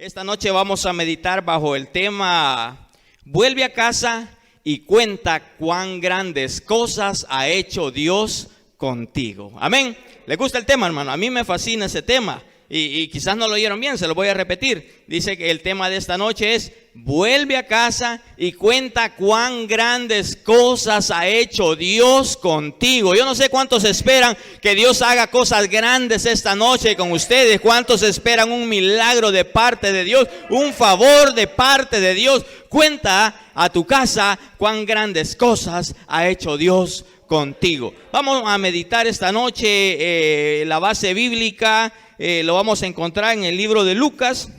Esta noche vamos a meditar bajo el tema Vuelve a casa y cuenta cuán grandes cosas ha hecho Dios contigo. Amén. ¿Le gusta el tema, hermano? A mí me fascina ese tema. Y quizás no lo oyeron bien, se lo voy a repetir. Dice que el tema de esta noche es vuelve a casa y cuenta cuán grandes cosas ha hecho Dios contigo. Yo no sé cuántos esperan que Dios haga cosas grandes esta noche con ustedes. Cuántos esperan un milagro de parte de Dios, un favor de parte de Dios. Cuenta a tu casa cuán grandes cosas ha hecho Dios contigo. Vamos a meditar esta noche la base bíblica. Lo vamos a encontrar en el libro de Lucas,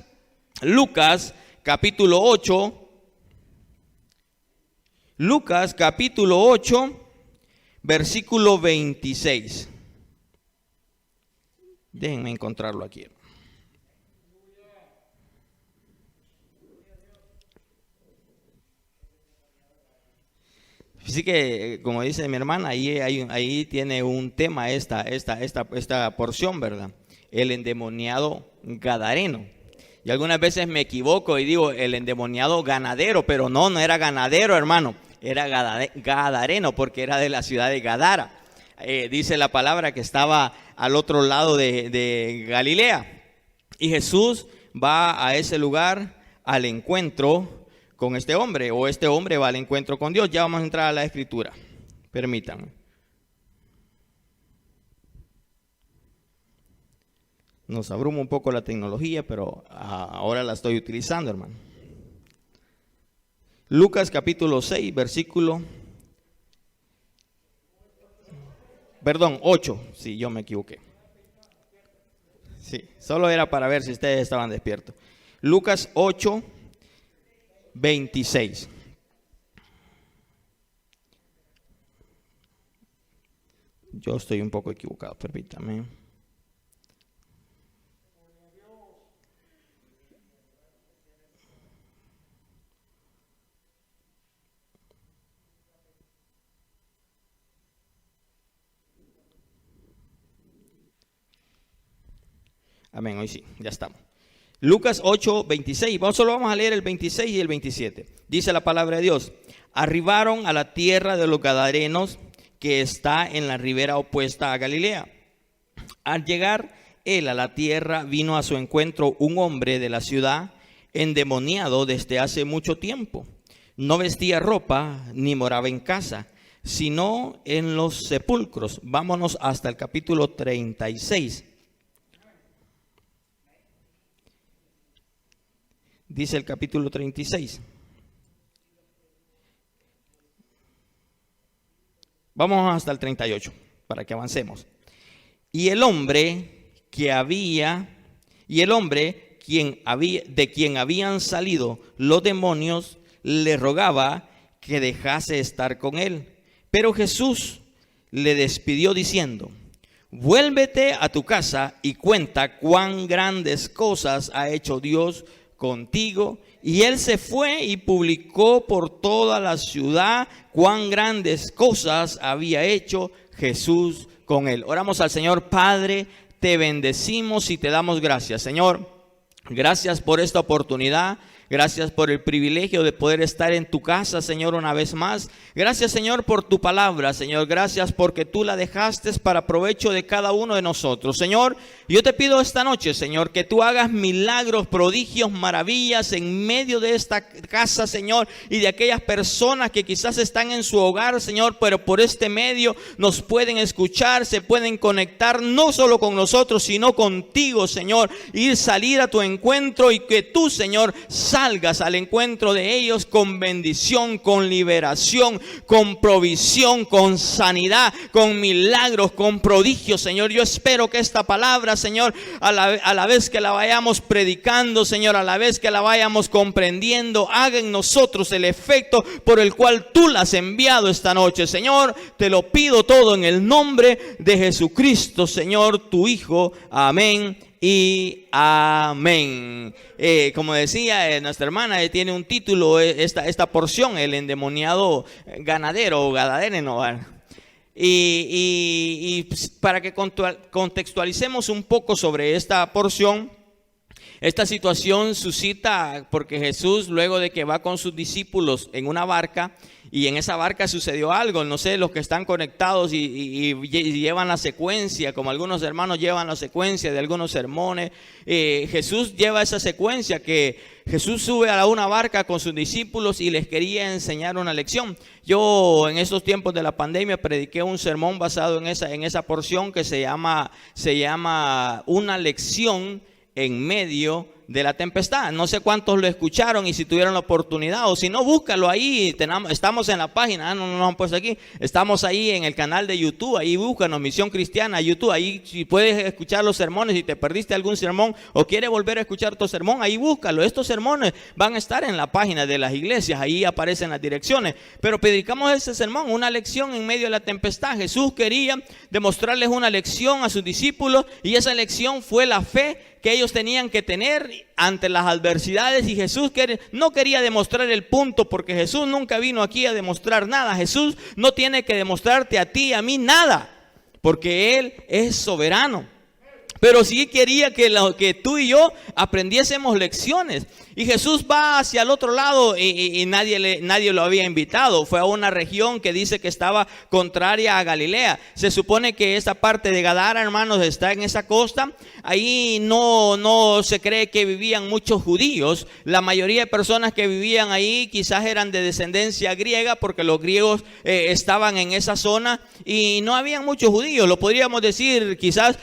capítulo 8. Lucas, capítulo 8, versículo 26. Déjenme encontrarlo aquí. Así que, como dice mi hermana, ahí tiene un tema esta porción, ¿verdad? El endemoniado gadareno. Y algunas veces me equivoco y digo el endemoniado ganadero, pero no era ganadero, hermano, era gadareno, porque era de la ciudad de Gadara. Dice la palabra que estaba al otro lado de Galilea. Y Jesús va a ese lugar al encuentro con este hombre, o este hombre va al encuentro con Dios. Ya vamos a entrar a la escritura, permítanme. Nos abruma un poco la tecnología, pero ahora la estoy utilizando, hermano. Lucas capítulo 6, versículo 8. Sí, yo me equivoqué. Sí, solo era para ver si ustedes estaban despiertos. Lucas 8, 26. Yo estoy un poco equivocado, permítame. Amén, hoy sí, ya estamos. Lucas 8, 26. Solo vamos a leer el 26 y el 27. Dice la palabra de Dios. Arribaron a la tierra de los Gadarenos, que está en la ribera opuesta a Galilea. Al llegar él a la tierra, vino a su encuentro un hombre de la ciudad, endemoniado desde hace mucho tiempo. No vestía ropa, ni moraba en casa, sino en los sepulcros. Vámonos hasta el capítulo 36. Dice el capítulo 36. Vamos hasta el 38 para que avancemos. Y el hombre de quien habían salido los demonios le rogaba que dejase estar con él. Pero Jesús le despidió diciendo: vuélvete a tu casa y cuenta cuán grandes cosas ha hecho Dios contigo. Y él se fue y publicó por toda la ciudad cuán grandes cosas había hecho Jesús con él. Oramos al Señor. Padre, te bendecimos y te damos gracias, Señor. Gracias por esta oportunidad. Gracias por el privilegio de poder estar en tu casa, Señor, una vez más. Gracias, Señor, por tu palabra, Señor. Gracias porque tú la dejaste para provecho de cada uno de nosotros. Señor, yo te pido esta noche, Señor, que tú hagas milagros, prodigios, maravillas en medio de esta casa, Señor, y de aquellas personas que quizás están en su hogar, Señor, pero por este medio nos pueden escuchar, se pueden conectar, no solo con nosotros, sino contigo, Señor, y salir a tu encuentro y que tú, Señor, salgas al encuentro de ellos con bendición, con liberación, con provisión, con sanidad, con milagros, con prodigios, Señor. Yo espero que esta palabra, Señor, a la vez que la vayamos predicando, Señor, a la vez que la vayamos comprendiendo, haga en nosotros el efecto por el cual tú la has enviado esta noche, Señor. Te lo pido todo en el nombre de Jesucristo, Señor, tu Hijo. Amén y amén. Como decía nuestra hermana, tiene un título esta porción, el endemoniado ganadero o gadareno. Y para que contextualicemos un poco sobre esta porción, Esta situación suscita porque Jesús, luego de que va con sus discípulos en una barca, y en esa barca sucedió algo, no sé, los que están conectados y llevan la secuencia, como algunos hermanos llevan la secuencia de algunos sermones, Jesús lleva esa secuencia que Jesús sube a una barca con sus discípulos y les quería enseñar una lección. Yo en esos tiempos de la pandemia prediqué un sermón basado en esa porción que se llama Una lección en medio de la tempestad. No sé cuántos lo escucharon y si tuvieron la oportunidad, o si no, búscalo ahí. Estamos en la página, no nos han puesto aquí, estamos ahí en el canal de YouTube, ahí búscanos, Misión Cristiana, YouTube, ahí si puedes escuchar los sermones, si te perdiste algún sermón o quieres volver a escuchar tu sermón, ahí búscalo. Estos sermones van a estar en la página de las iglesias, ahí aparecen las direcciones, pero predicamos ese sermón, una lección en medio de la tempestad. Jesús quería demostrarles una lección a sus discípulos, y esa lección fue la fe que ellos tenían que tener ante las adversidades. Y Jesús no quería demostrar el punto, porque Jesús nunca vino aquí a demostrar nada. Jesús no tiene que demostrarte a ti y a mí nada, porque Él es soberano. Pero sí quería que tú y yo aprendiésemos lecciones. Y Jesús va hacia el otro lado y nadie lo había invitado. Fue a una región que dice que estaba contraria a Galilea. Se supone que esta parte de Gadara, hermanos, está en esa costa. Ahí no se cree que vivían muchos judíos. La mayoría de personas que vivían ahí quizás eran de descendencia griega, porque los griegos estaban en esa zona y no habían muchos judíos. Lo podríamos decir, quizás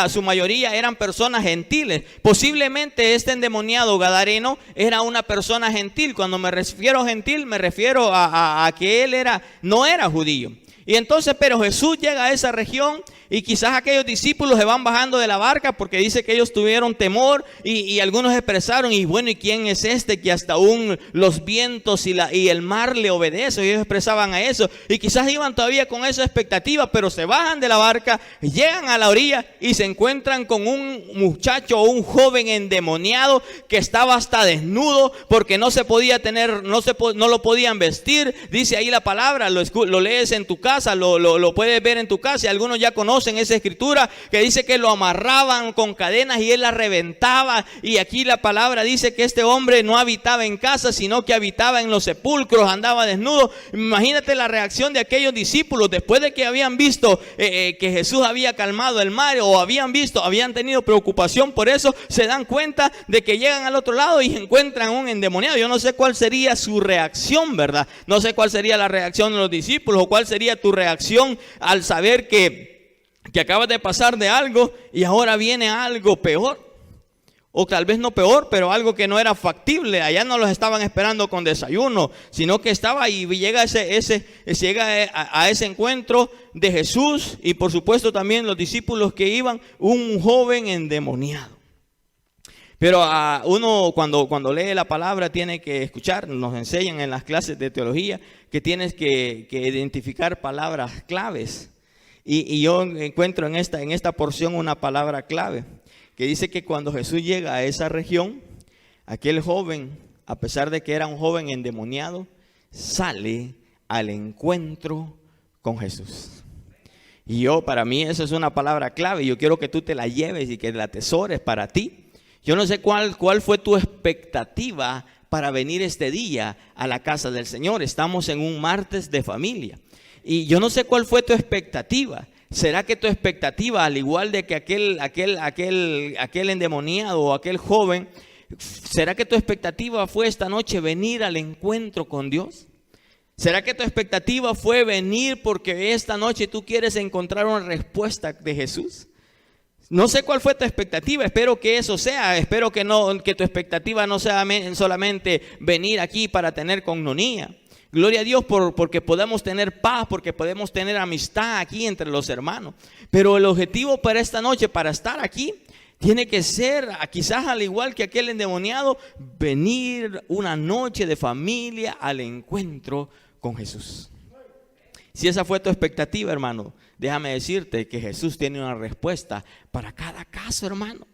su mayoría eran personas gentiles. Posiblemente este endemoniado gadareno era una persona gentil. Cuando me refiero a gentil, me refiero a que él no era judío. Y entonces, pero Jesús llega a esa región y quizás aquellos discípulos se van bajando de la barca, porque dice que ellos tuvieron temor y algunos expresaron, y bueno, ¿y quién es este que hasta aún los vientos y el mar le obedecen? Ellos expresaban a eso y quizás iban todavía con esa expectativa, pero se bajan de la barca, llegan a la orilla y se encuentran con un muchacho o un joven endemoniado que estaba hasta desnudo, porque no se podía tener, no lo podían vestir. Dice ahí la palabra, lo lees en tu casa, lo puedes ver en tu casa, y algunos ya conocen esa escritura que dice que lo amarraban con cadenas y él la reventaba. Y aquí la palabra dice que este hombre no habitaba en casa, sino que habitaba en los sepulcros, andaba desnudo. Imagínate la reacción de aquellos discípulos después de que habían visto que Jesús había calmado el mar, o habían tenido preocupación por eso. Se dan cuenta de que llegan al otro lado y encuentran un endemoniado. Yo no sé cuál sería su reacción, ¿verdad? No sé cuál sería la reacción de los discípulos, o cuál sería tu reacción al saber que acabas de pasar de algo y ahora viene algo peor, o tal vez no peor, pero algo que no era factible. Allá no los estaban esperando con desayuno, sino que estaba y llega a ese encuentro de Jesús, y por supuesto también los discípulos que iban, un joven endemoniado. Pero uno cuando lee la palabra tiene que escuchar. Nos enseñan en las clases de teología que tienes que identificar palabras claves. Y yo encuentro en esta porción una palabra clave que dice que cuando Jesús llega a esa región, aquel joven, a pesar de que era un joven endemoniado, sale al encuentro con Jesús. Y para mí eso es una palabra clave. Yo quiero que tú te la lleves y que la atesores para ti. Yo no sé cuál fue tu expectativa para venir este día a la casa del Señor. Estamos en un martes de familia. Y yo no sé cuál fue tu expectativa. ¿Será que tu expectativa, al igual de que aquel endemoniado o aquel joven, será que tu expectativa fue esta noche venir al encuentro con Dios? ¿Será que tu expectativa fue venir porque esta noche tú quieres encontrar una respuesta de Jesús? No sé cuál fue tu expectativa. Espero que eso sea. Espero que tu expectativa no sea solamente venir aquí para tener coinonía. Gloria a Dios porque podemos tener paz, porque podemos tener amistad aquí entre los hermanos. Pero el objetivo para esta noche, para estar aquí, tiene que ser, quizás al igual que aquel endemoniado, venir una noche de familia al encuentro con Jesús. Si esa fue tu expectativa, hermano, déjame decirte que Jesús tiene una respuesta para cada caso, hermano.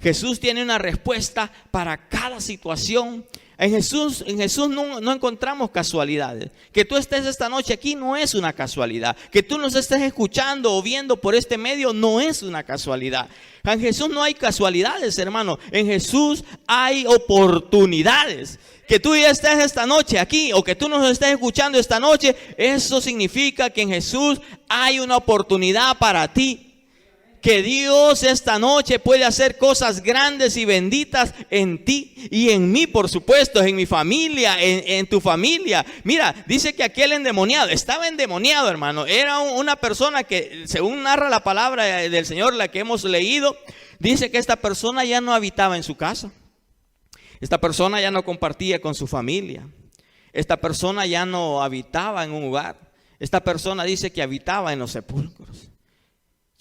Jesús tiene una respuesta para cada situación. En Jesús no encontramos casualidades. Que tú estés esta noche aquí no es una casualidad. Que tú nos estés escuchando o viendo por este medio no es una casualidad. En Jesús no hay casualidades, hermano. En Jesús hay oportunidades. Que tú ya estés esta noche aquí o que tú nos estés escuchando esta noche, eso significa que en Jesús hay una oportunidad para ti. Que Dios esta noche puede hacer cosas grandes y benditas en ti y en mí, por supuesto, en mi familia, en tu familia. Mira, dice que aquel endemoniado, estaba endemoniado, hermano. Era una persona que, según narra la palabra del Señor, la que hemos leído, dice que esta persona ya no habitaba en su casa. Esta persona ya no compartía con su familia. Esta persona ya no habitaba en un hogar. Esta persona dice que habitaba en los sepulcros.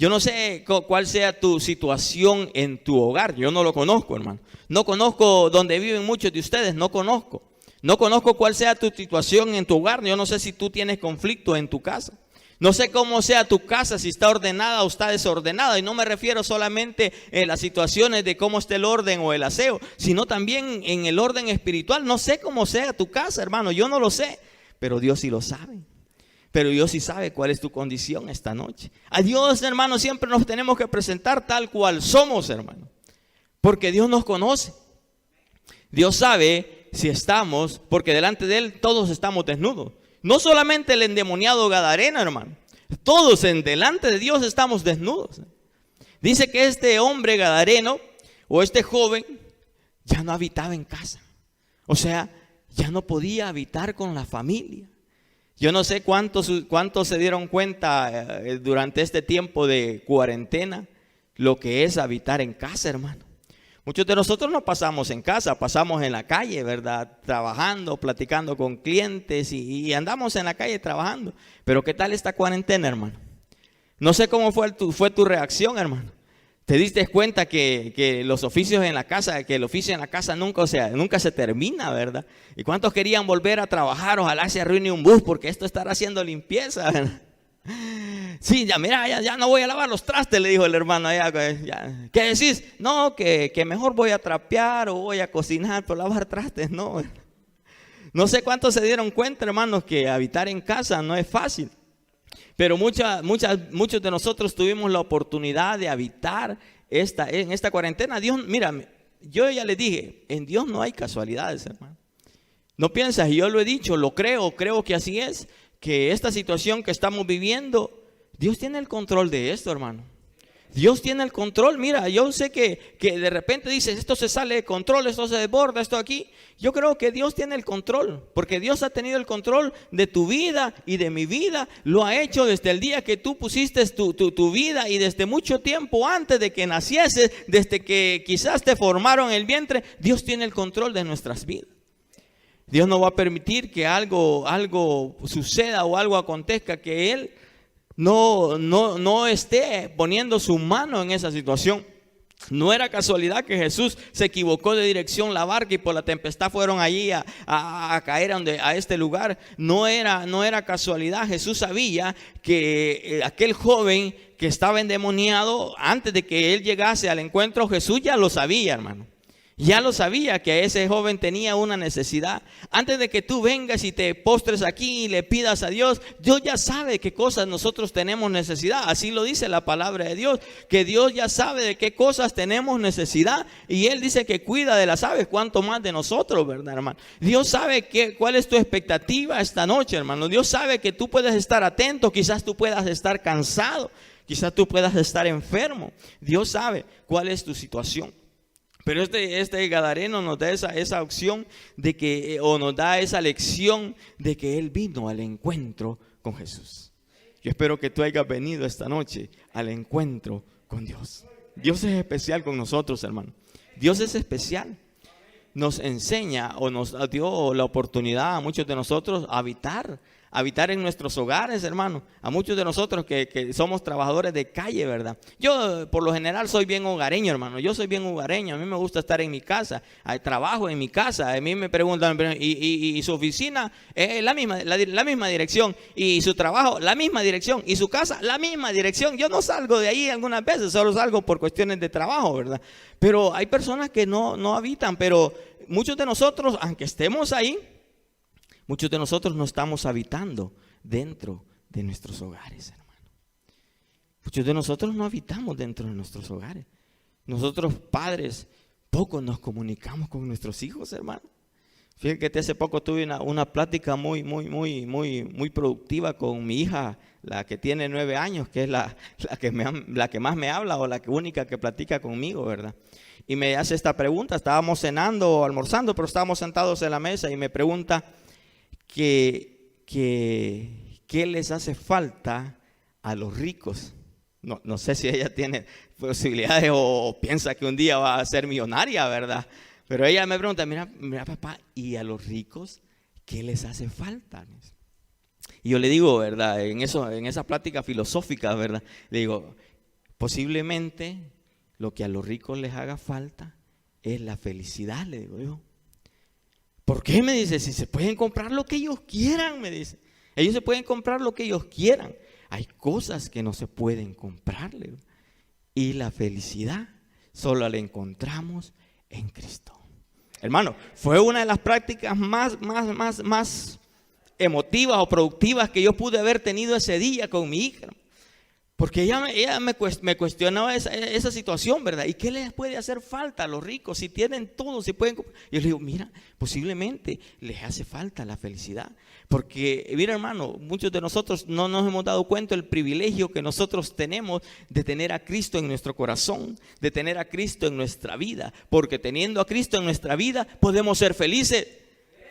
Yo no sé cuál sea tu situación en tu hogar. Yo no lo conozco, hermano. No conozco donde viven muchos de ustedes. No conozco. No conozco cuál sea tu situación en tu hogar. Yo no sé si tú tienes conflicto en tu casa. No sé cómo sea tu casa, si está ordenada o está desordenada. Y no me refiero solamente en las situaciones de cómo esté el orden o el aseo, sino también en el orden espiritual. No sé cómo sea tu casa, hermano. Yo no lo sé, pero Dios sí lo sabe. Pero Dios sí sabe cuál es tu condición esta noche. A Dios, hermano, siempre nos tenemos que presentar tal cual somos, hermano. Porque Dios nos conoce. Dios sabe si estamos, porque delante de Él todos estamos desnudos. No solamente el endemoniado gadareno, hermano. Todos delante de Dios estamos desnudos. Dice que este hombre gadareno o este joven ya no habitaba en casa. O sea, ya no podía habitar con la familia. Yo no sé cuántos se dieron cuenta durante este tiempo de cuarentena lo que es habitar en casa, hermano. Muchos de nosotros no pasamos en casa, pasamos en la calle, ¿verdad? Trabajando, platicando con clientes y andamos en la calle trabajando. Pero ¿qué tal esta cuarentena, hermano? No sé cómo fue tu reacción, hermano. ¿Te diste cuenta que los oficios en la casa, que el oficio en la casa nunca se termina, verdad? ¿Y cuántos querían volver a trabajar? Ojalá se arruine un bus porque esto estará haciendo limpieza, ¿verdad? Sí, ya mira, ya no voy a lavar los trastes, le dijo el hermano allá. ¿Qué decís? No, que mejor voy a trapear o voy a cocinar, pero lavar trastes no. No sé cuántos se dieron cuenta, hermanos, que habitar en casa no es fácil. Pero muchos de nosotros tuvimos la oportunidad de habitar en esta cuarentena. Dios, mira, yo ya les dije, en Dios no hay casualidades, hermano. No piensas, y yo lo he dicho, lo creo que así es, que esta situación que estamos viviendo, Dios tiene el control de esto, hermano. Dios tiene el control. Mira, yo sé que de repente dices, esto se sale de control, esto se desborda, esto aquí. Yo creo que Dios tiene el control, porque Dios ha tenido el control de tu vida y de mi vida. Lo ha hecho desde el día que tú pusiste tu vida y desde mucho tiempo antes de que nacieses, desde que quizás te formaron en el vientre. Dios tiene el control de nuestras vidas. Dios no va a permitir que algo suceda o algo acontezca que Él no esté poniendo su mano en esa situación. No era casualidad que Jesús se equivocó de dirección la barca y por la tempestad fueron allí a caer a este lugar. No era casualidad. Jesús sabía que aquel joven que estaba endemoniado, antes de que él llegase al encuentro, Jesús ya lo sabía, hermano. Ya lo sabía que ese joven tenía una necesidad. Antes de que tú vengas y te postres aquí y le pidas a Dios, Dios ya sabe qué cosas nosotros tenemos necesidad. Así lo dice la palabra de Dios, que Dios ya sabe de qué cosas tenemos necesidad. Y Él dice que cuida de las aves, cuánto más de nosotros, ¿verdad, hermano? Dios sabe cuál es tu expectativa esta noche, hermano. Dios sabe que tú puedes estar atento, quizás tú puedas estar cansado, quizás tú puedas estar enfermo. Dios sabe cuál es tu situación. Pero este gadareno nos da esa opción de que, o nos da esa lección de que él vino al encuentro con Jesús. Yo espero que tú hayas venido esta noche al encuentro con Dios. Dios es especial con nosotros, hermano. Dios es especial. Nos enseña o nos dio la oportunidad a muchos de nosotros habitar en nuestros hogares, hermano. A muchos de nosotros que somos trabajadores de calle, ¿verdad? Yo por lo general soy bien hogareño, hermano. Yo soy bien hogareño. A mí me gusta estar en mi casa. Trabajo en mi casa. A mí me preguntan, ¿y su oficina? La misma dirección. ¿Y su trabajo? La misma dirección. ¿Y su casa? La misma dirección. Yo no salgo de ahí algunas veces. Solo salgo por cuestiones de trabajo, ¿verdad? Pero hay personas que no habitan, pero muchos de nosotros, aunque estemos ahí, muchos de nosotros no estamos habitando dentro de nuestros hogares, hermano. Muchos de nosotros no habitamos dentro de nuestros hogares. Nosotros padres poco nos comunicamos con nuestros hijos, hermano. Fíjate que hace poco tuve una plática muy productiva con mi hija, la que tiene 9 años, que es la que más me habla o la única que platica conmigo, ¿verdad? Y me hace esta pregunta. Estábamos cenando o almorzando, pero estábamos sentados en la mesa y me pregunta qué les hace falta a los ricos. No sé si ella tiene posibilidades o piensa que un día va a ser millonaria, ¿verdad? Pero ella me pregunta, mira papá, ¿y a los ricos qué les hace falta? Y yo le digo, ¿verdad? En esa plática filosófica, ¿verdad? Le digo, posiblemente lo que a los ricos les haga falta es la felicidad, le digo yo. ¿Por qué? Me dice, si se pueden comprar lo que ellos quieran, me dice. Ellos se pueden comprar lo que ellos quieran. Hay cosas que no se pueden comprar, le digo. Y la felicidad solo la encontramos en Cristo. Hermano, fue una de las prácticas más emotivas o productivas que yo pude haber tenido ese día con mi hija. Porque ella me cuestionaba esa situación, ¿verdad? ¿Y qué les puede hacer falta a los ricos? Si tienen todo, si pueden. Yo le digo, mira, posiblemente les hace falta la felicidad. Porque, mira hermano, muchos de nosotros no nos hemos dado cuenta del privilegio que nosotros tenemos de tener a Cristo en nuestro corazón, de tener a Cristo en nuestra vida. Porque teniendo a Cristo en nuestra vida podemos ser felices.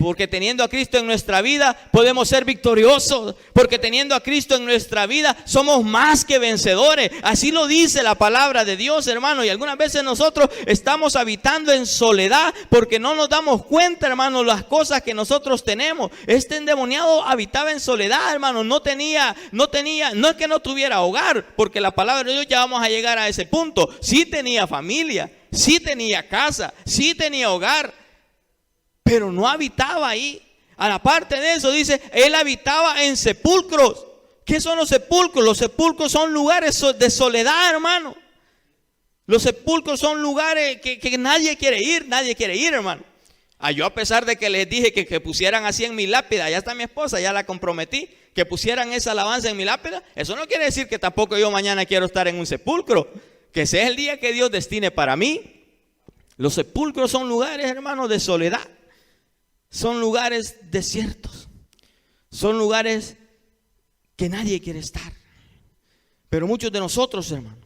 Porque teniendo a Cristo en nuestra vida podemos ser victoriosos. Porque teniendo a Cristo en nuestra vida somos más que vencedores. Así lo dice la palabra de Dios, hermano. Y algunas veces nosotros estamos habitando en soledad porque no nos damos cuenta, hermano, las cosas que nosotros tenemos. Este endemoniado habitaba en soledad, hermano. No es que no tuviera hogar, porque la palabra de Dios, ya vamos a llegar a ese punto. Sí tenía familia, sí tenía casa, sí tenía hogar, pero no habitaba ahí. A la parte de eso dice, él habitaba en sepulcros. ¿Qué son los sepulcros? Los sepulcros son lugares de soledad, hermano. Los sepulcros son lugares que nadie quiere ir, hermano. Yo, a pesar de que les dije que pusieran así en mi lápida, ya está mi esposa, ya la comprometí, que pusieran esa alabanza en mi lápida, eso no quiere decir que tampoco yo mañana quiero estar en un sepulcro. Que ese es el día que Dios destine para mí. Los sepulcros son lugares, hermano, de soledad. Son lugares desiertos. Son lugares que nadie quiere estar. Pero muchos de nosotros, hermano,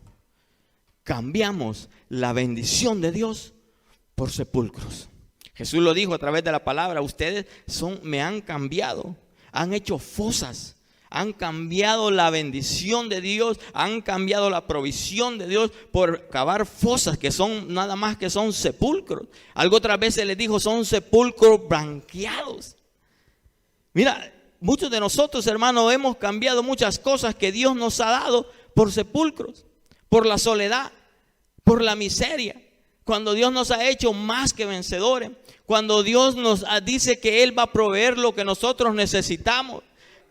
cambiamos la bendición de Dios por sepulcros. Jesús lo dijo a través de la palabra: ustedes me han cambiado, han hecho fosas, han cambiado la bendición de Dios, han cambiado la provisión de Dios por cavar fosas que son nada más que son sepulcros. Algo otras veces les dijo, son sepulcros blanqueados. Mira, muchos de nosotros, hermanos, hemos cambiado muchas cosas que Dios nos ha dado por sepulcros, por la soledad, por la miseria. Cuando Dios nos ha hecho más que vencedores, cuando Dios nos dice que Él va a proveer lo que nosotros necesitamos.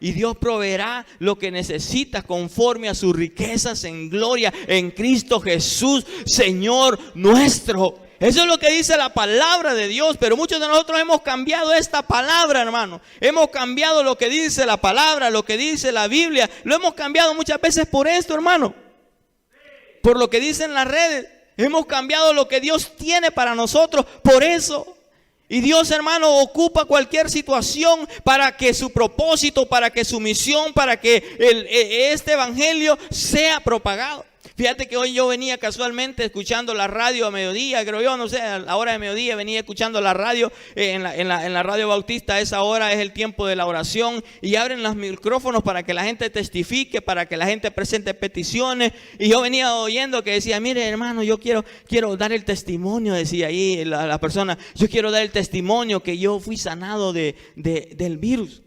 Y Dios proveerá lo que necesitas conforme a sus riquezas en gloria en Cristo Jesús, Señor nuestro. Eso es lo que dice la palabra de Dios. Pero muchos de nosotros hemos cambiado esta palabra, hermano. Hemos cambiado lo que dice la palabra, lo que dice la Biblia. Lo hemos cambiado muchas veces por esto, hermano. Por lo que dicen las redes. Hemos cambiado lo que Dios tiene para nosotros por eso. Y Dios, hermano, ocupa cualquier situación para que su propósito, para que su misión, para que este evangelio sea propagado. Fíjate que hoy yo venía casualmente escuchando la radio a mediodía, creo yo, no sé, a la hora de mediodía venía escuchando la radio, en la radio bautista. A esa hora es el tiempo de la oración y abren los micrófonos para que la gente testifique, para que la gente presente peticiones. Y yo venía oyendo que decía, mire hermano, yo quiero dar el testimonio, decía ahí la persona, yo quiero dar el testimonio que yo fui sanado del virus.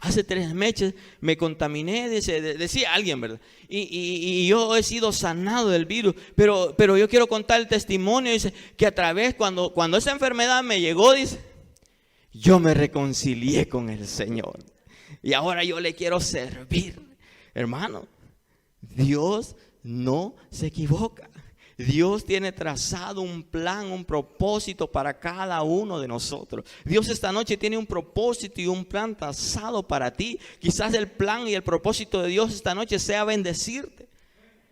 Hace 3 meses me contaminé, decía alguien, ¿verdad? Y yo he sido sanado del virus, pero yo quiero contar el testimonio, dice, que a través, cuando esa enfermedad me llegó, dice, yo me reconcilié con el Señor. Y ahora yo le quiero servir. Hermano, Dios no se equivoca. Dios tiene trazado un plan, un propósito para cada uno de nosotros. Dios esta noche tiene un propósito y un plan trazado para ti. Quizás el plan y el propósito de Dios esta noche sea bendecirte,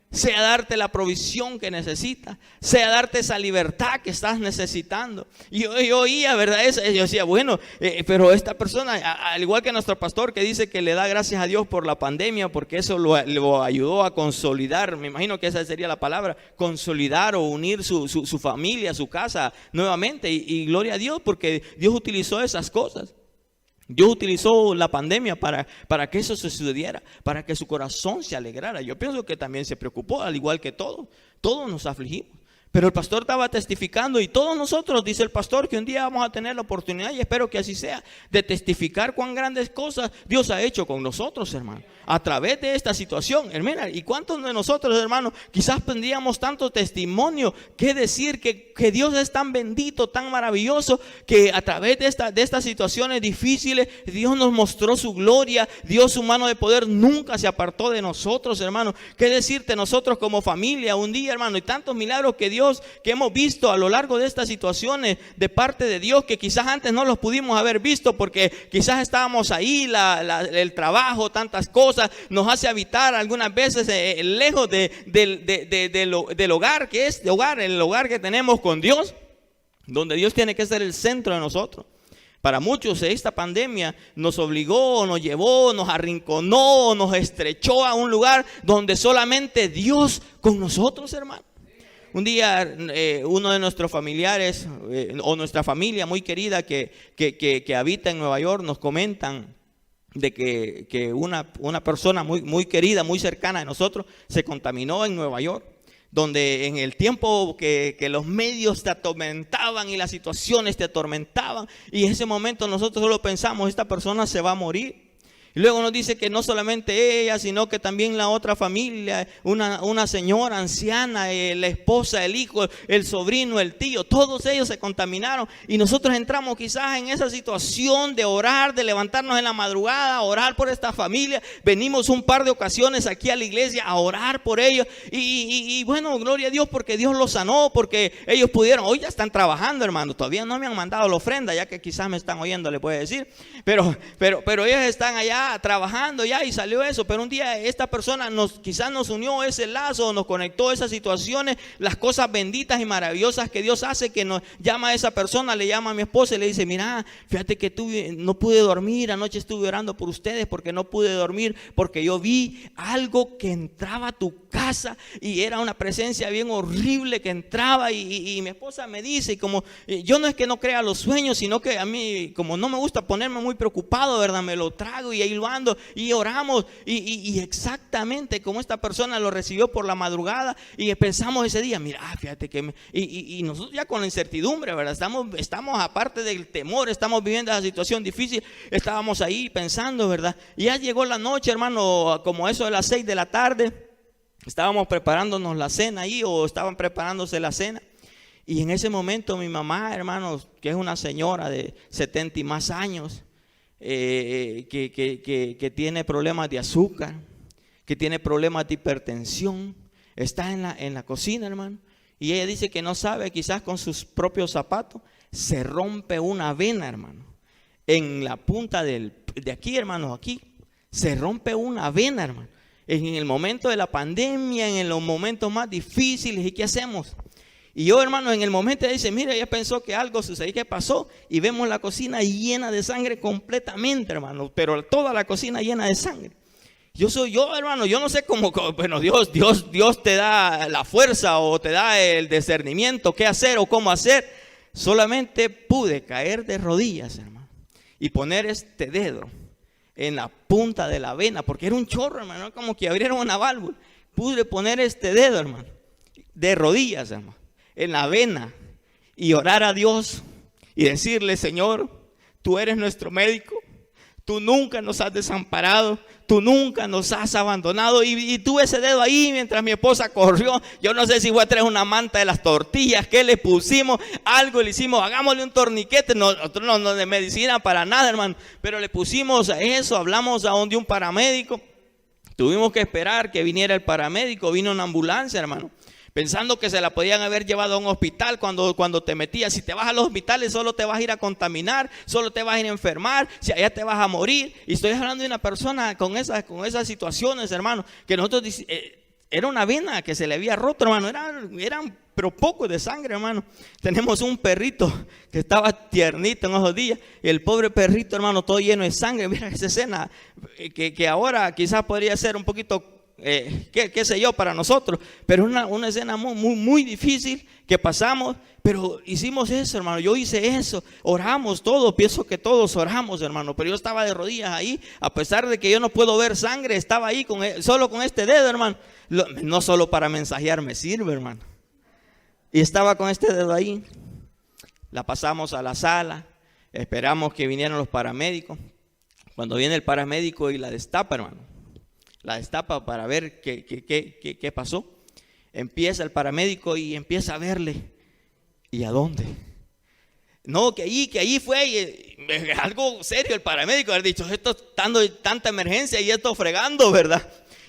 sea darte la provisión que necesitas, sea darte esa libertad que estás necesitando. Y yo oía, ¿verdad? Yo decía, bueno, pero esta persona, al igual que nuestro pastor que dice que le da gracias a Dios por la pandemia, porque eso lo ayudó a consolidar, me imagino que esa sería la palabra, consolidar o unir su familia, su casa nuevamente. Y gloria a Dios, porque Dios utilizó esas cosas. Dios utilizó la pandemia para que eso sucediera, para que su corazón se alegrara. Yo pienso que también se preocupó, al igual que todos nos afligimos. Pero el pastor estaba testificando y todos nosotros, dice el pastor, que un día vamos a tener la oportunidad, y espero que así sea, de testificar cuán grandes cosas Dios ha hecho con nosotros, hermano, a través de esta situación. Hermana, ¿y cuántos de nosotros, hermano, quizás tendríamos tanto testimonio que decir que Dios es tan bendito, tan maravilloso, que a través de estas situaciones difíciles Dios nos mostró su gloria, Dios, su mano de poder nunca se apartó de nosotros, hermano? ¿Qué decirte nosotros como familia un día, hermano? Y tantos milagros que hemos visto a lo largo de estas situaciones de parte de Dios, que quizás antes no los pudimos haber visto porque quizás estábamos ahí, el trabajo, tantas cosas nos hace habitar algunas veces lejos del hogar, que es el hogar que tenemos con Dios, donde Dios tiene que ser el centro de nosotros. Para muchos esta pandemia nos obligó, nos llevó, nos arrinconó, nos estrechó a un lugar donde solamente Dios con nosotros, hermano. Un día uno de nuestros familiares o nuestra familia muy querida que habita en Nueva York nos comentan de que una persona muy querida, muy cercana de nosotros se contaminó en Nueva York, donde en el tiempo que los medios te atormentaban y las situaciones te atormentaban, y en ese momento nosotros solo pensamos, esta persona se va a morir. Y luego nos dice que no solamente ella, sino que también la otra familia, una señora anciana, la esposa, el hijo, el sobrino, el tío, todos ellos se contaminaron. Y nosotros entramos quizás en esa situación de orar, de levantarnos en la madrugada, orar por esta familia. Venimos un par de ocasiones aquí a la iglesia a orar por ellos. Y bueno, gloria a Dios porque Dios los sanó, porque ellos pudieron. Hoy ya están trabajando, hermano. Todavía no me han mandado la ofrenda, ya que quizás me están oyendo, le puede decir. Pero ellos están allá trabajando ya y salió eso. Pero un día esta persona quizás nos unió ese lazo, nos conectó esas situaciones, las cosas benditas y maravillosas que Dios hace, que nos llama a esa persona, le llama a mi esposa y le dice, mira, fíjate que no pude dormir, anoche estuve orando por ustedes porque no pude dormir, porque yo vi algo que entraba a tu casa y era una presencia bien horrible que entraba, y mi esposa me dice, y como yo no es que no crea los sueños, sino que a mí como no me gusta ponerme muy preocupado, ¿verdad? Me lo trago y ahí lo ando y oramos y exactamente como esta persona lo recibió por la madrugada, y pensamos ese día, mira, fíjate que y nosotros ya con la incertidumbre, ¿verdad? Estamos aparte del temor, estamos viviendo esa situación difícil, estábamos ahí pensando, ¿verdad? Y ya llegó la noche, hermano, como eso de las 6 de la tarde. Estábamos preparándonos la cena ahí, o estaban preparándose la cena. Y en ese momento mi mamá, hermanos, que es una señora de 70 y más años, que tiene problemas de azúcar, que tiene problemas de hipertensión, está en la cocina, hermano. Y ella dice que no sabe, quizás con sus propios zapatos, se rompe una vena, hermano. En la punta de aquí, hermanos, aquí, se rompe una vena, hermano. En el momento de la pandemia, en los momentos más difíciles, ¿y qué hacemos? Y yo, hermano, en el momento dice, mira, ella pensó que algo sucedió, ¿qué pasó? Y vemos la cocina llena de sangre completamente, hermano, pero toda la cocina llena de sangre. Hermano, yo no sé cómo, bueno, Dios te da la fuerza o te da el discernimiento, qué hacer o cómo hacer. Solamente pude caer de rodillas, hermano, y poner este dedo en la punta de la vena, porque era un chorro, hermano, como que abrieron una válvula. Pude poner este dedo, hermano, de rodillas, hermano, en la vena, y orar a Dios y decirle, Señor, tú eres nuestro médico, tú nunca nos has desamparado, tú nunca nos has abandonado. Y tuve ese dedo ahí mientras mi esposa corrió. Yo no sé si fue a traer una manta de las tortillas, que le pusimos, algo le hicimos, hagámosle un torniquete. Nosotros no de medicina para nada, hermano, pero le pusimos a eso, hablamos a un paramédico. Tuvimos que esperar que viniera el paramédico, vino una ambulancia, hermano. pensando que se la podían haber llevado a un hospital cuando te metías. Si te vas a los hospitales solo te vas a ir a contaminar, solo te vas a ir a enfermar, si allá te vas a morir. Y estoy hablando de una persona con esas situaciones, hermano, que nosotros era una vena que se le había roto, hermano, eran pero poco de sangre, hermano. Tenemos un perrito que estaba tiernito en esos días, y el pobre perrito, hermano, todo lleno de sangre. Mira esa escena que ahora quizás podría ser un poquito qué sé yo para nosotros, pero una escena muy difícil que pasamos, pero hicimos eso, hermano. Yo hice eso, oramos todos, pienso que todos oramos, hermano, pero yo estaba de rodillas ahí, a pesar de que yo no puedo ver sangre, estaba ahí solo con este dedo, hermano. No solo para mensajear me sirve, hermano. Y estaba con este dedo ahí. La pasamos a la sala, esperamos que vinieran los paramédicos. Cuando viene el paramédico y la destapa, hermano, la destapa para ver qué pasó. Empieza el paramédico y empieza a verle. ¿Y a dónde? No, que allí fue algo serio. El paramédico ha dicho, esto estando tanta emergencia y esto fregando, ¿verdad?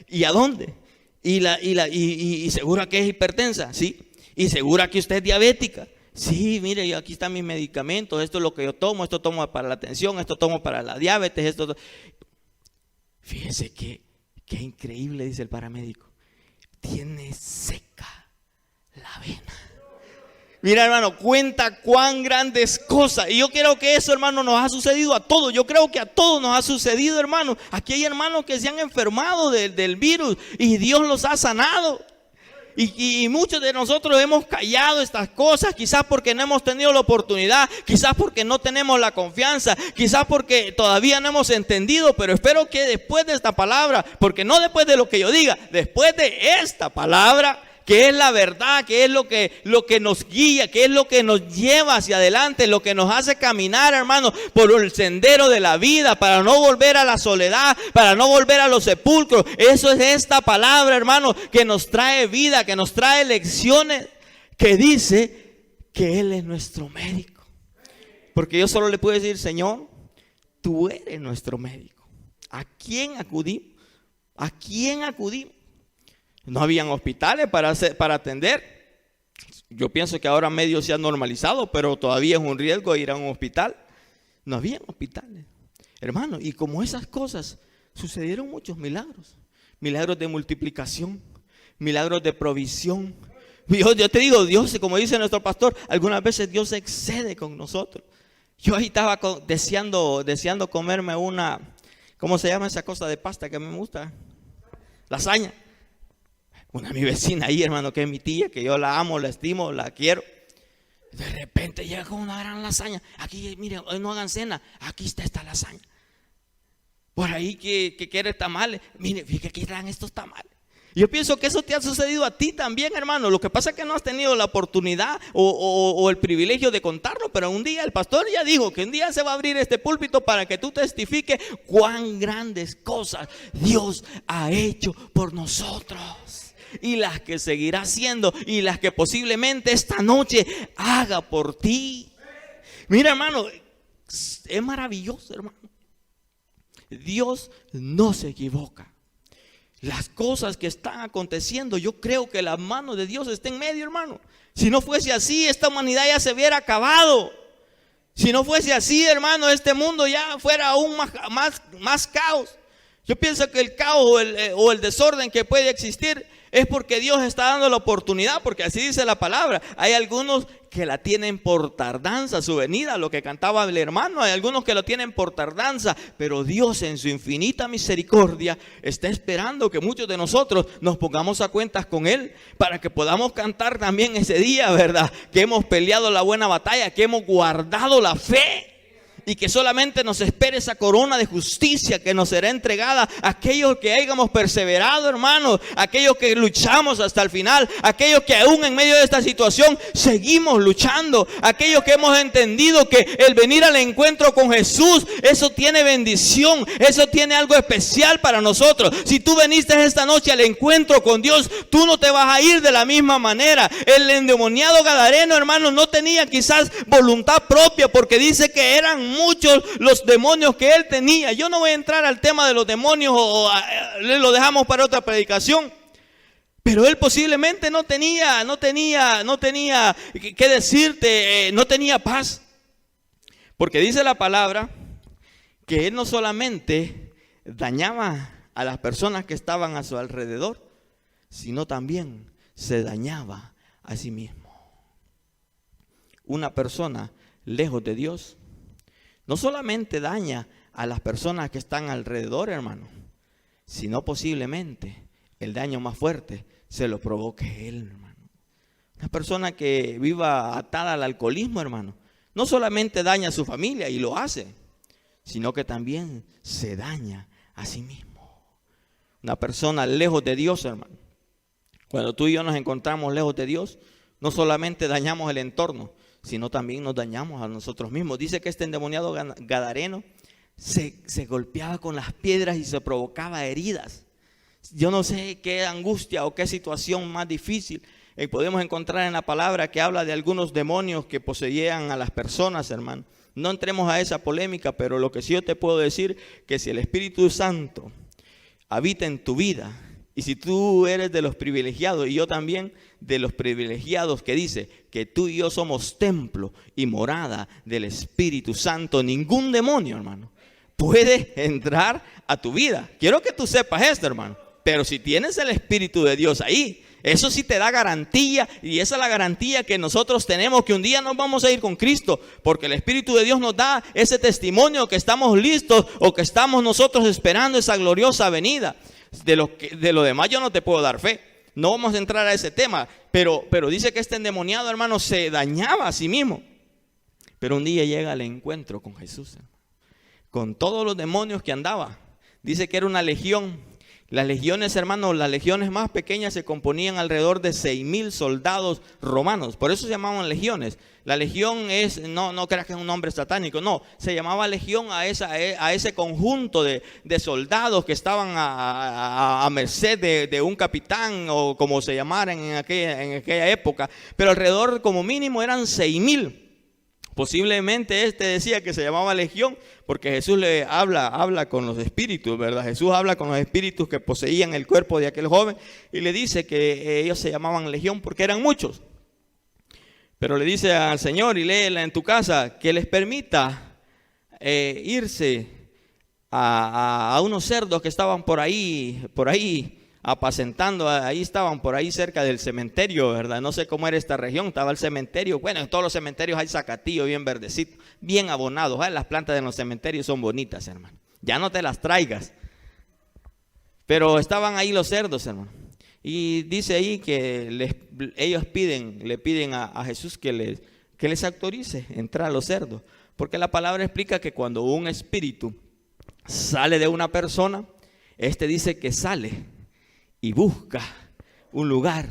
¿Y a dónde? Y segura que es hipertensa, sí. Y segura que usted es diabética. Sí, mire, aquí están mis medicamentos, esto es lo que yo tomo, esto tomo para la tensión, esto tomo para la diabetes, esto. Fíjese qué increíble, dice el paramédico. Tiene seca la vena. Mira, hermano, cuenta cuán grandes cosas. Y yo creo que eso, hermano, nos ha sucedido a todos. Yo creo que a todos nos ha sucedido, hermano. Aquí hay hermanos que se han enfermado del virus y Dios los ha sanado. Y muchos de nosotros hemos callado estas cosas, quizás porque no hemos tenido la oportunidad, quizás porque no tenemos la confianza, quizás porque todavía no hemos entendido. Pero espero que después de esta palabra, porque no después de lo que yo diga, después de esta palabra, que es la verdad, que es lo que nos guía, que es lo que nos lleva hacia adelante, lo que nos hace caminar, hermano, por el sendero de la vida, para no volver a la soledad, para no volver a los sepulcros. Eso es esta palabra, hermano, que nos trae vida, que nos trae lecciones, que dice que Él es nuestro médico. Porque yo solo le puedo decir, Señor, tú eres nuestro médico. ¿A quién acudimos? ¿A quién acudimos? No habían hospitales para atender. Yo pienso que ahora medio se ha normalizado, pero todavía es un riesgo ir a un hospital. No habían hospitales, hermano. Y como esas cosas, sucedieron muchos milagros. Milagros de multiplicación, milagros de provisión. Yo te digo, Dios, como dice nuestro pastor, algunas veces Dios se excede con nosotros. Yo ahí estaba deseando comerme ¿cómo se llama esa cosa de pasta que a mí me gusta? Lasaña. Mi vecina ahí, hermano, que es mi tía, que yo la amo, la estimo, la quiero. De repente llega con una gran lasaña. Aquí, miren, hoy no hagan cena. Aquí está esta lasaña. Por ahí que quiere tamales. Miren, fíjate que dan estos tamales. Yo pienso que eso te ha sucedido a ti también, hermano. Lo que pasa es que no has tenido la oportunidad o el privilegio de contarlo. Pero un día el pastor ya dijo que un día se va a abrir este púlpito para que tú testifiques cuán grandes cosas Dios ha hecho por nosotros. Y las que seguirá haciendo, y las que posiblemente esta noche haga por ti. Mira, hermano, es maravilloso, hermano. Dios no se equivoca. Las cosas que están aconteciendo, yo creo que la mano de Dios está en medio, hermano. Si no fuese así, esta humanidad ya se hubiera acabado. Si no fuese así, hermano, este mundo ya fuera aún más caos. Yo pienso que el caos o el desorden que puede existir es porque Dios está dando la oportunidad, porque así dice la palabra. Hay algunos que la tienen por tardanza su venida, lo que cantaba el hermano. Hay algunos que lo tienen por tardanza, pero Dios en su infinita misericordia está esperando que muchos de nosotros nos pongamos a cuentas con Él, para que podamos cantar también ese día, ¿verdad? Que hemos peleado la buena batalla, que hemos guardado la fe. Y que solamente nos espere esa corona de justicia que nos será entregada a aquellos que hayamos perseverado, hermanos, aquellos que luchamos hasta el final, aquellos que aún en medio de esta situación seguimos luchando, aquellos que hemos entendido que el venir al encuentro con Jesús, eso tiene bendición, eso tiene algo especial para nosotros. Si tú viniste esta noche al encuentro con Dios, tú no te vas a ir de la misma manera. El endemoniado gadareno, hermanos, no tenía quizás voluntad propia, porque dice que eran muchos los demonios que él tenía. Yo no voy a entrar al tema de los demonios, lo dejamos para otra predicación. Pero él posiblemente no tenía que decirte, no tenía paz. Porque dice la palabra que él no solamente dañaba a las personas que estaban a su alrededor, sino también se dañaba a sí mismo. Una persona lejos de Dios no solamente daña a las personas que están alrededor, hermano, sino posiblemente el daño más fuerte se lo provoque él, hermano. Una persona que viva atada al alcoholismo, hermano, no solamente daña a su familia y lo hace, sino que también se daña a sí mismo. Una persona lejos de Dios, hermano. Cuando tú y yo nos encontramos lejos de Dios, no solamente dañamos el entorno, sino también nos dañamos a nosotros mismos. Dice que este endemoniado gadareno se golpeaba con las piedras y se provocaba heridas. Yo no sé qué angustia o qué situación más difícil podemos encontrar en la palabra que habla de algunos demonios que poseían a las personas, hermano. No entremos a esa polémica, pero lo que sí yo te puedo decir, que si el Espíritu Santo habita en tu vida, y si tú eres de los privilegiados, y yo también de los privilegiados, que dice que tú y yo somos templo y morada del Espíritu Santo, ningún demonio, hermano, puede entrar a tu vida. Quiero que tú sepas esto, hermano. Pero si tienes el Espíritu de Dios ahí, eso sí te da garantía, y esa es la garantía que nosotros tenemos, que un día nos vamos a ir con Cristo, porque el Espíritu de Dios nos da ese testimonio que estamos listos, o que estamos nosotros esperando esa gloriosa venida. De lo demás yo no te puedo dar fe. No vamos a entrar a ese tema, pero dice que este endemoniado, hermano, se dañaba a sí mismo. Pero un día llega al encuentro con Jesús, hermano, con todos los demonios que andaba. Dice que era una legión. Las legiones, hermanos, las legiones más pequeñas se componían alrededor de 6,000 soldados romanos. Por eso se llamaban legiones. La legión es, no creas que es un nombre satánico, no. Se llamaba legión a ese conjunto de soldados que estaban a merced de un capitán, o como se llamaran en aquella época. Pero alrededor, como mínimo, eran 6,000. Posiblemente decía que se llamaba legión porque Jesús le habla con los espíritus, ¿verdad? Jesús habla con los espíritus que poseían el cuerpo de aquel joven y le dice que ellos se llamaban legión porque eran muchos. Pero le dice al Señor, y léela en tu casa, que les permita irse a unos cerdos que estaban por ahí apacentando. Ahí estaban por ahí cerca del cementerio, ¿verdad? No sé cómo era esta región, estaba el cementerio. Bueno, en todos los cementerios hay zacatillo bien verdecito, bien abonados. Las plantas de los cementerios son bonitas, hermano. Ya no te las traigas. Pero estaban ahí los cerdos, hermano. Y dice ahí que ellos le piden a Jesús que les autorice entrar a los cerdos. Porque la palabra explica que cuando un espíritu sale de una persona, dice que sale y busca un lugar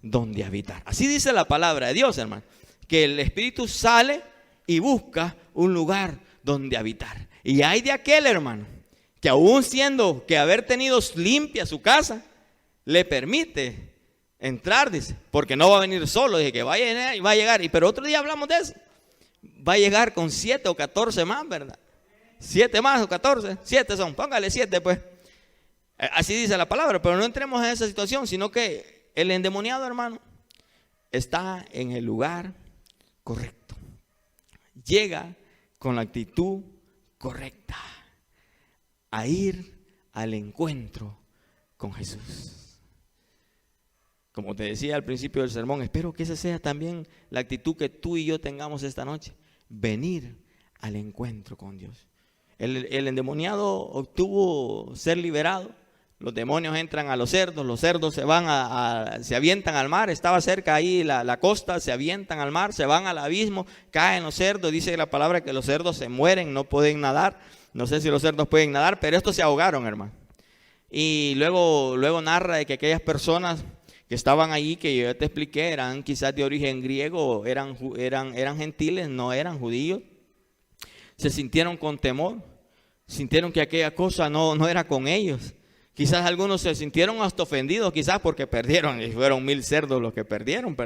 donde habitar. Así dice la palabra de Dios, hermano, que el espíritu sale y busca un lugar donde habitar. Y hay de aquel, hermano, que aún siendo que haber tenido limpia su casa, le permite entrar, dice, porque no va a venir solo. Dije que va a llegar, pero otro día hablamos de eso. Va a llegar con 7 o 14 más, ¿verdad? 7 más o 14, 7 son, póngale 7 pues. Así dice la palabra, pero no entremos en esa situación, sino que el endemoniado, hermano, está en el lugar correcto. Llega con la actitud correcta a ir al encuentro con Jesús. Como te decía al principio del sermón, espero que esa sea también la actitud que tú y yo tengamos esta noche. Venir al encuentro con Dios. El endemoniado obtuvo ser liberado. Los demonios entran a los cerdos se avientan al mar. Estaba cerca ahí la costa, se avientan al mar, se van al abismo, caen los cerdos. Dice la palabra que los cerdos se mueren, no pueden nadar. No sé si los cerdos pueden nadar, pero estos se ahogaron, hermano. Y luego narra de que aquellas personas que estaban ahí, que yo te expliqué, eran quizás de origen griego, eran gentiles, no eran judíos. Se sintieron con temor, sintieron que aquella cosa no era con ellos. Quizás algunos se sintieron hasta ofendidos, quizás porque perdieron, y fueron 1,000 cerdos los que perdieron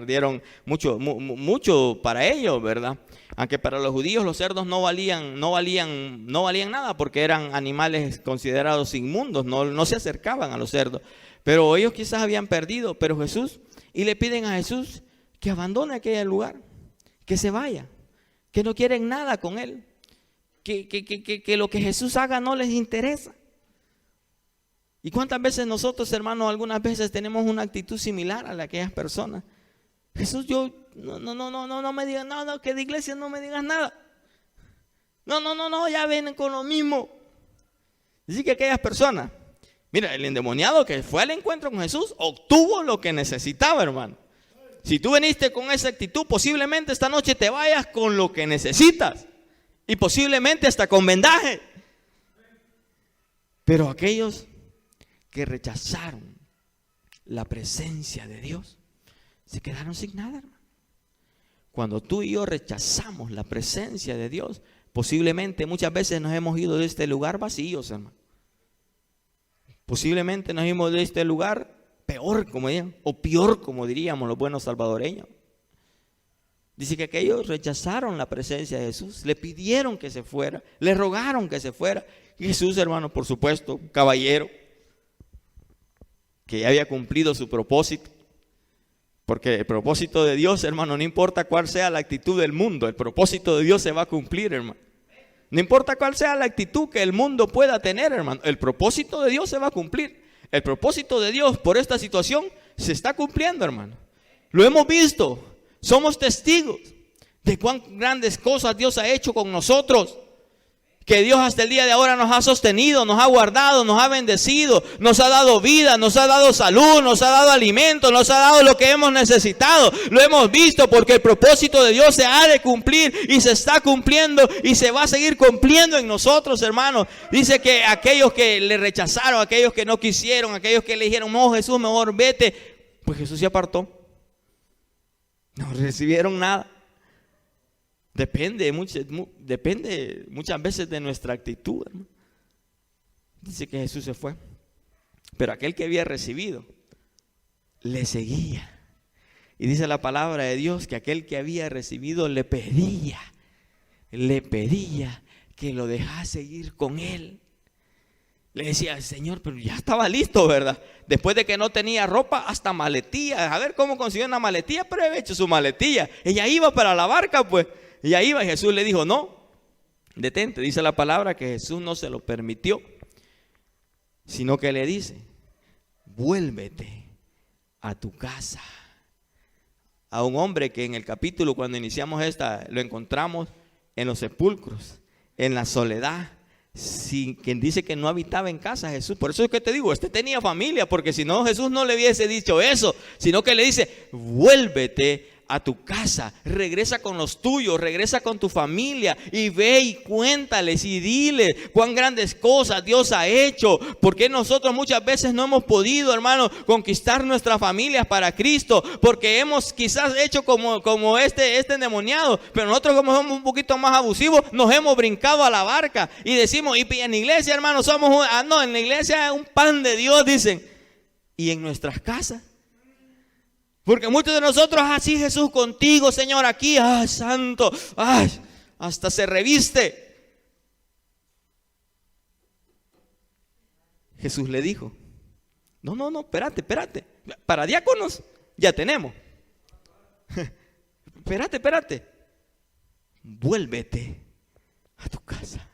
mucho para ellos, ¿verdad? Aunque para los judíos los cerdos no valían nada, porque eran animales considerados inmundos, no se acercaban a los cerdos. Pero ellos quizás habían perdido, pero Jesús, y le piden a Jesús que abandone aquel lugar, que se vaya, que no quieren nada con él, que lo que Jesús haga no les interesa. ¿Y cuántas veces nosotros, hermanos, algunas veces tenemos una actitud similar a la de aquellas personas? Jesús, yo, no me digas nada, que de iglesia no me digas nada. No, ya vienen con lo mismo. Así que aquellas personas, mira, el endemoniado que fue al encuentro con Jesús obtuvo lo que necesitaba, hermano. Si tú viniste con esa actitud, posiblemente esta noche te vayas con lo que necesitas. Y posiblemente hasta con vendaje. Pero aquellos que rechazaron la presencia de Dios se quedaron sin nada, hermano. Cuando tú y yo rechazamos la presencia de Dios, posiblemente muchas veces nos hemos ido de este lugar vacíos, hermano. Posiblemente nos hemos ido de este lugar peor, como dirían, o peor, como diríamos los buenos salvadoreños. Dice que aquellos rechazaron la presencia de Jesús, le pidieron que se fuera, le rogaron que se fuera. Y Jesús, hermano, por supuesto, caballero, que ya había cumplido su propósito. Porque el propósito de Dios, hermano, no importa cuál sea la actitud del mundo, el propósito de Dios se va a cumplir, hermano. No importa cuál sea la actitud que el mundo pueda tener, hermano, el propósito de Dios se va a cumplir. El propósito de Dios por esta situación se está cumpliendo, hermano. Lo hemos visto, somos testigos de cuán grandes cosas Dios ha hecho con nosotros. Que Dios hasta el día de ahora nos ha sostenido, nos ha guardado, nos ha bendecido, nos ha dado vida, nos ha dado salud, nos ha dado alimento, nos ha dado lo que hemos necesitado. Lo hemos visto porque el propósito de Dios se ha de cumplir y se está cumpliendo y se va a seguir cumpliendo en nosotros, hermanos. Dice que aquellos que le rechazaron, aquellos que no quisieron, aquellos que le dijeron, no, Jesús, mejor vete, pues Jesús se apartó. No recibieron nada. Depende muchas veces de nuestra actitud, hermano. Dice que Jesús se fue, pero aquel que había recibido le seguía. Y dice la palabra de Dios que aquel que había recibido le pedía que lo dejase ir con él. Le decía, Señor, pero ya estaba listo, ¿verdad? Después de que no tenía ropa, hasta maletilla. A ver cómo consiguió una maletilla, pero había hecho su maletilla. Ella iba para la barca, pues. Y ahí iba, y Jesús le dijo, no, detente. Dice la palabra que Jesús no se lo permitió, sino que le dice, vuélvete a tu casa. A un hombre que en el capítulo, cuando iniciamos lo encontramos en los sepulcros, en la soledad, quien dice que no habitaba en casa Jesús. Por eso es que te digo, tenía familia, porque si no Jesús no le hubiese dicho eso, sino que le dice, vuélvete a tu casa, regresa con los tuyos, regresa con tu familia y ve y cuéntales y dile cuán grandes cosas Dios ha hecho. Porque nosotros muchas veces no hemos podido, hermano, conquistar nuestras familias para Cristo, porque hemos quizás hecho como este endemoniado, pero nosotros, como somos un poquito más abusivos, nos hemos brincado a la barca y decimos, y en la iglesia, hermano, somos en la iglesia es un pan de Dios, dicen. Y en nuestras casas, porque muchos de nosotros, así Jesús contigo, Señor, aquí, santo, hasta se reviste. Jesús le dijo, no, espérate, para diáconos ya tenemos. Espérate, vuélvete a tu casa.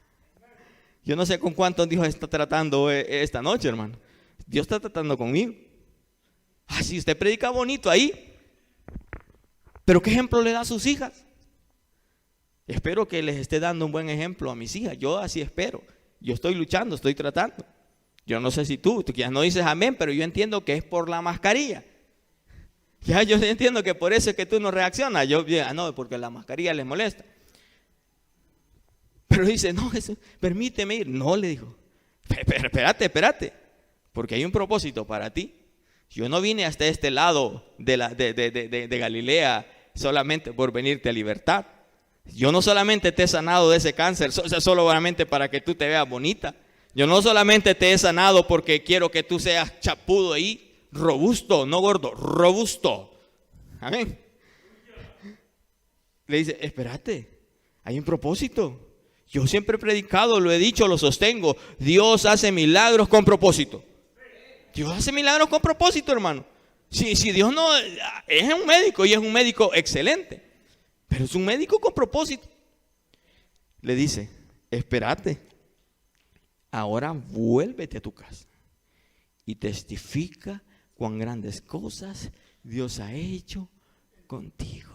Yo no sé con cuántos Dios está tratando esta noche, hermano. Dios está tratando conmigo. Si usted predica bonito ahí, pero ¿qué ejemplo le da a sus hijas? Espero que les esté dando un buen ejemplo a mis hijas. Yo así espero. Yo estoy luchando, estoy tratando. Yo no sé si tú ya no dices amén, pero yo entiendo que es por la mascarilla. Ya yo entiendo que por eso es que tú no reaccionas. No, porque la mascarilla les molesta. Pero dice, no, Jesús, permíteme ir. No, le dijo, espérate, porque hay un propósito para ti. Yo no vine hasta este lado de Galilea solamente por venirte a libertar. Yo no solamente te he sanado de ese cáncer solamente para que tú te veas bonita. Yo no solamente te he sanado porque quiero que tú seas chapudo ahí, robusto, no gordo, robusto. Amén. Le dice, espérate, hay un propósito. Yo siempre he predicado, lo he dicho, lo sostengo. Dios hace milagros con propósito. Dios hace milagros con propósito, hermano. Si Dios no es un médico y es un médico excelente, pero es un médico con propósito. Le dice, espérate, ahora vuélvete a tu casa y testifica cuán grandes cosas Dios ha hecho contigo.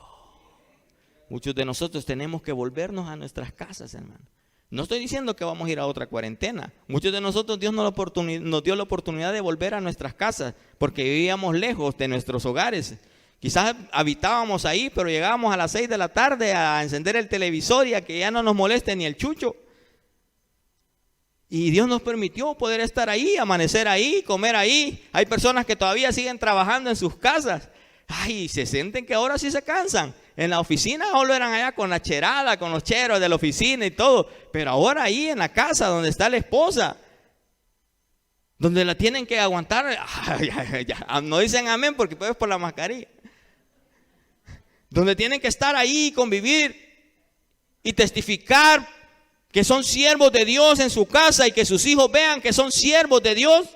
Muchos de nosotros tenemos que volvernos a nuestras casas, hermano. No estoy diciendo que vamos a ir a otra cuarentena. Muchos de nosotros Dios nos dio la oportunidad de volver a nuestras casas porque vivíamos lejos de nuestros hogares. Quizás habitábamos ahí, pero llegábamos a las 6 de la tarde a encender el televisor y a que ya no nos moleste ni el chucho. Y Dios nos permitió poder estar ahí, amanecer ahí, comer ahí. Hay personas que todavía siguen trabajando en sus casas. Ay, se sienten que ahora sí se cansan. En la oficina solo eran allá con la cherada, con los cheros de la oficina y todo. Pero ahora ahí en la casa donde está la esposa, donde la tienen que aguantar. No dicen amén porque pues es por la mascarilla. Donde tienen que estar ahí, convivir y testificar que son siervos de Dios en su casa y que sus hijos vean que son siervos de Dios.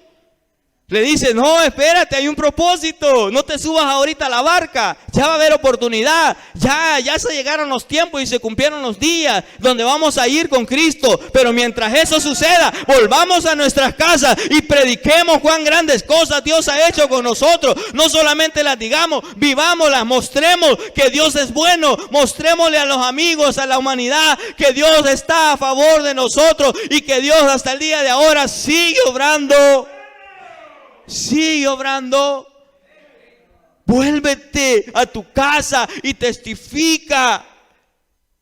Le dice, no, espérate, hay un propósito, no te subas ahorita a la barca, ya va a haber oportunidad, ya se llegaron los tiempos y se cumplieron los días donde vamos a ir con Cristo, pero mientras eso suceda, volvamos a nuestras casas y prediquemos cuán grandes cosas Dios ha hecho con nosotros, no solamente las digamos, vivámoslas, mostremos que Dios es bueno, mostrémosle a los amigos, a la humanidad, que Dios está a favor de nosotros y que Dios hasta el día de ahora sigue obrando. Sigue obrando. Vuélvete a tu casa y testifica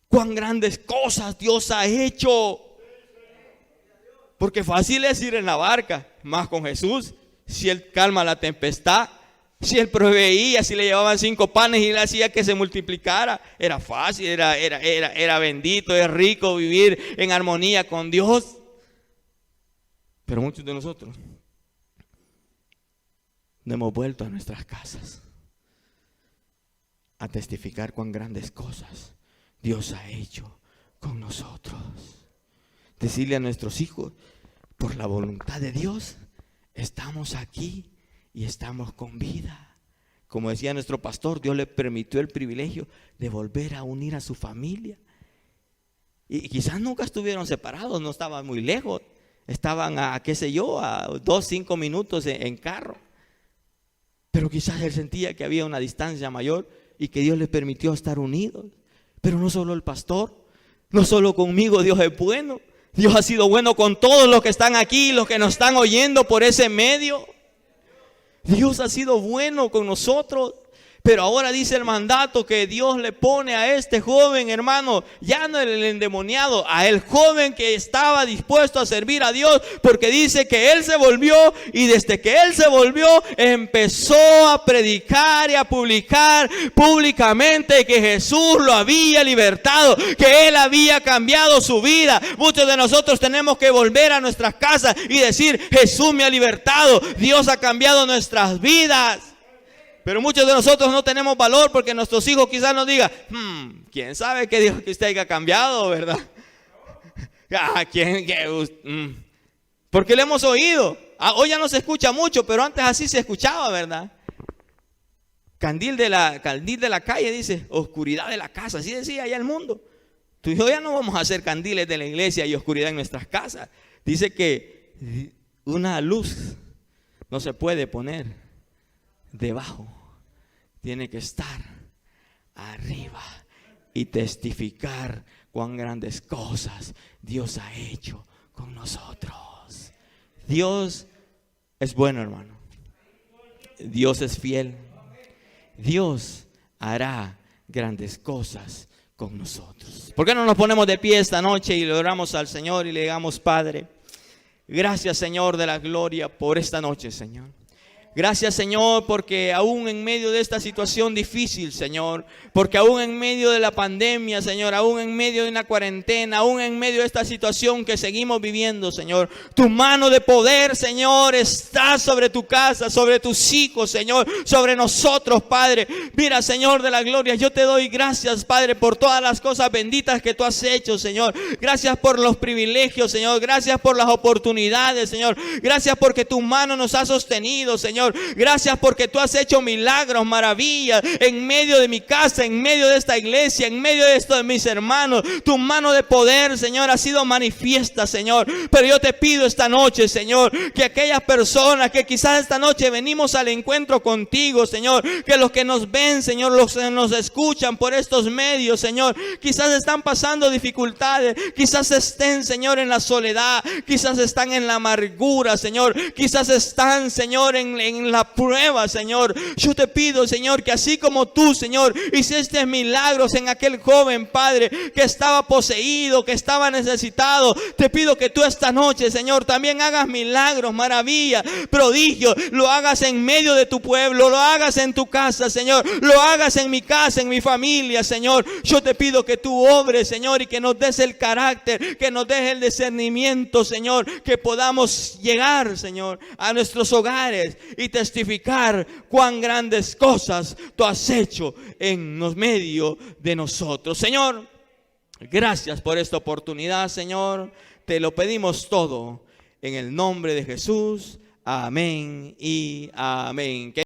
cuán grandes cosas Dios ha hecho. Porque fácil es ir en la barca, más con Jesús. Si Él calma la tempestad, si Él proveía, si le llevaban 5 panes y le hacía que se multiplicara, era fácil, era bendito, es rico vivir en armonía con Dios. Pero muchos de nosotros no hemos vuelto a nuestras casas a testificar cuán grandes cosas Dios ha hecho con nosotros. Decirle a nuestros hijos, por la voluntad de Dios, estamos aquí y estamos con vida. Como decía nuestro pastor, Dios le permitió el privilegio de volver a unir a su familia. Y quizás nunca estuvieron separados, no estaban muy lejos. Estaban a 2-5 minutos en carro. Pero quizás él sentía que había una distancia mayor y que Dios les permitió estar unidos. Pero no solo el pastor, no solo conmigo Dios es bueno. Dios ha sido bueno con todos los que están aquí, los que nos están oyendo por ese medio. Dios ha sido bueno con nosotros. Pero ahora dice el mandato que Dios le pone a este joven, hermano, ya no el endemoniado, a el joven que estaba dispuesto a servir a Dios, porque dice que él se volvió y desde que él se volvió empezó a predicar y a publicar públicamente que Jesús lo había libertado, que él había cambiado su vida. Muchos de nosotros tenemos que volver a nuestras casas y decir, Jesús me ha libertado, Dios ha cambiado nuestras vidas. Pero muchos de nosotros no tenemos valor porque nuestros hijos quizás nos digan, ¿quién sabe qué Dios que usted haya cambiado, verdad? Porque le hemos oído. Hoy ya no se escucha mucho, pero antes así se escuchaba, ¿verdad? Candil de la calle dice, oscuridad de la casa, así decía allá el mundo. Tú y yo ya no vamos a hacer candiles de la iglesia y oscuridad en nuestras casas. Dice que una luz no se puede poner debajo, tiene que estar arriba y testificar cuán grandes cosas Dios ha hecho con nosotros. Dios es bueno, hermano. Dios es fiel. Dios hará grandes cosas con nosotros. ¿Por qué no nos ponemos de pie esta noche y le oramos al Señor y le digamos, Padre, gracias, Señor de la gloria, por esta noche, Señor? Gracias, Señor, porque aún en medio de esta situación difícil, Señor, porque aún en medio de la pandemia, Señor, aún en medio de una cuarentena, aún en medio de esta situación que seguimos viviendo, Señor, tu mano de poder, Señor, está sobre tu casa, sobre tus hijos, Señor, sobre nosotros, Padre. Mira, Señor de la gloria, yo te doy gracias, Padre, por todas las cosas benditas que tú has hecho, Señor. Gracias por los privilegios, Señor. Gracias por las oportunidades, Señor. Gracias porque tu mano nos ha sostenido, Señor. Gracias porque tú has hecho milagros, maravillas en medio de mi casa, en medio de esta iglesia, en medio de esto de mis hermanos. Tu mano de poder, Señor, ha sido manifiesta, Señor. Pero yo te pido esta noche, Señor, que aquellas personas que quizás esta noche venimos al encuentro contigo, Señor, que los que nos ven, Señor, los que nos escuchan por estos medios, Señor, quizás están pasando dificultades, quizás estén, Señor, en la soledad, quizás están en la amargura, Señor, quizás están, Señor, en la prueba, Señor. Yo te pido, Señor, que así como tú, Señor, hiciste milagros en aquel joven, Padre, que estaba poseído, que estaba necesitado, te pido que tú esta noche, Señor, también hagas milagros, maravillas, prodigios, lo hagas en medio de tu pueblo, lo hagas en tu casa, Señor, lo hagas en mi casa, en mi familia, Señor. Yo te pido que tú obres, Señor, y que nos des el carácter, que nos des el discernimiento, Señor, que podamos llegar, Señor, a nuestros hogares y testificar cuán grandes cosas tú has hecho en medio de nosotros. Señor, gracias por esta oportunidad, Señor. Te lo pedimos todo en el nombre de Jesús. Amén y amén.